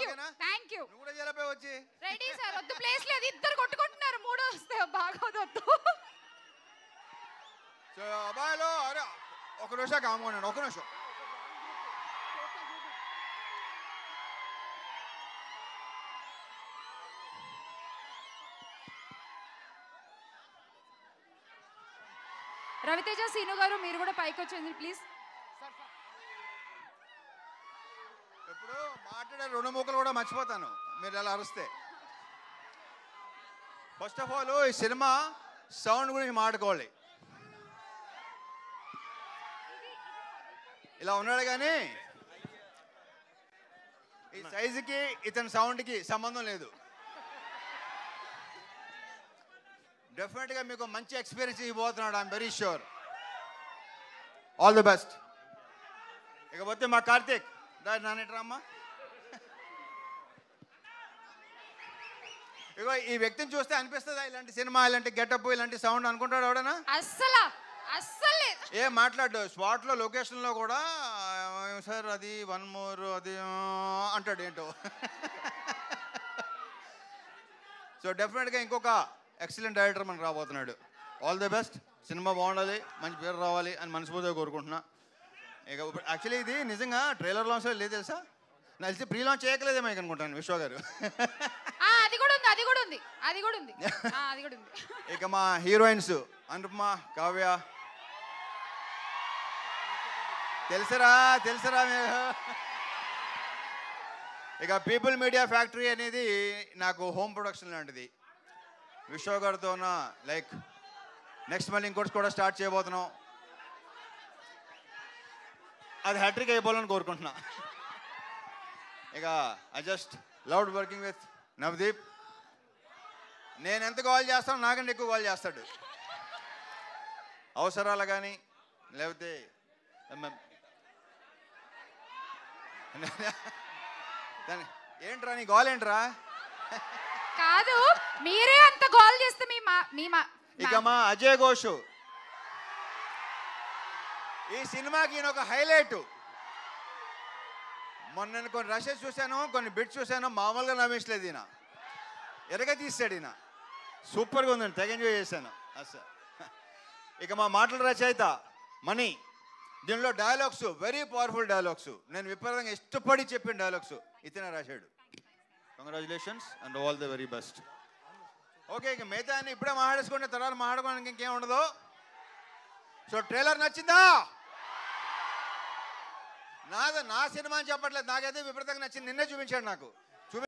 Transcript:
You thank you. నువ్వు కూడా చేయలేకపోయి వచ్చి. Ready sir. వద్దు ప్లేస్ లేదు, ఇద్దరు కొట్టుకుంటున్నారు. మూడో వస్తే బాగోదొద్దు. సో అబ్బాయిలు అరే ఒక నిమిషం కామన్నాను, ఒక నిమిషం. రవితేజ సీను గారు మీరు కూడా పైకి వచ్చేయండి ప్లీజ్. ఇప్పుడు మాట్లాడే 2 ముక్కలు కూడా మర్చిపోతాను మీరు ఎలా అరిస్తే. ఫస్ట్ ఆఫ్ ఆల్ ఈ సినిమా సౌండ్ గురించి మాట్లాడుకోవాలి. ఇలా ఉన్నాడు కానీ ఈ సైజుకి ఇతని సౌండ్కి సంబంధం లేదు. డెఫినెట్గా మీకు మంచి ఎక్స్పీరియన్స్ ఇవ్వబోతున్నాడు. I'm very sure. All the best. ఇకపోతే మా కార్తీక్ నానేట్రామ్మా. ఇగో ఈ వ్యక్తిని చూస్తే అనిపిస్తుందా ఇలాంటి సినిమా, ఇలాంటి గెటప్, ఇలాంటి సౌండ్ అనుకుంటాడు ఎవడనా? అస్సలు ఏ మాట్లాడు. స్పాట్లో లొకేషన్లో కూడా సార్ అది 1 more అది అంటాడు ఏంటో. సో డెఫినెట్గా ఇంకొక ఎక్సలెంట్ డైరెక్టర్ మనకు రాబోతున్నాడు. All the best. సినిమా బాగుండాలి, మంచి పేరు రావాలి అని మనస్ఫూర్తిగా కోరుకుంటున్నా. ఇక యాక్చువల్లీ ఇది నిజంగా ట్రైలర్ లాంచ్ లేదు తెలుసా? నాకు తెలిసి ప్రీ లాంచ్ చేయకలేదేమో అనుకుంటాను విశ్వ గారు. ఇక మా హీరోయిన్స్ అనుపమ, కావ్య తెలుసరా మీరు. ఇక పీపుల్ మీడియా ఫ్యాక్టరీ అనేది నాకు హోమ్ ప్రొడక్షన్ లాంటిది. విశ్వ గారితో లైక్ నెక్స్ట్ మళ్ళీ ఇంకోటి కూడా స్టార్ట్ చేయబోతున్నాం. అది హ్యాట్రిక్ అయిపోవాలని కోరుకుంటున్నా. ఇక I just loved working with Navdeep. నేను ఎంత కాల్ చేస్తానో నాకంటే ఎక్కువ కాల్ చేస్తాడు. అవసరాలు కానీ లేకపోతే ఏంట్రా నీ గోల్ ఏంట్రా? కాదు మీరే అంత గోల్ చేస్తే ఇక మా అజయ్ ఘోష్ ఈ సినిమాకి ఈయన ఒక హైలైట్. మొన్న నేను కొన్ని రషెస్ చూశాను, కొన్ని బిట్స్ చూశాను, మామూలుగా నవ్వించలేదు. ఈయన ఎరగ తీస్తాడు. ఈయన సూపర్గా ఉందండి, తెగ ఎంజాయ్ చేశాను అసలు. ఇక మా మాటల రచయిత మణి. దీనిలో డైలాగ్స్ వెరీ పవర్ఫుల్ డైలాగ్స్, నేను విపరీతంగా ఇష్టపడి చెప్పిన డైలాగ్స్ ఇతనే రాశాడు. Congratulations and all the very best. Okay, ఇక మిగతా అని ఇప్పుడే మాట్లాడేసుకుంటే తర్వాత మాట్లాడుకోవడానికి ఇంకేం ఉండదు. సో ట్రైలర్ నచ్చిందా? నా సినిమా అని చెప్పట్లేదు, నాకైతే విపరీతంగా నచ్చింది. నిన్నే చూపించాడు నాకు.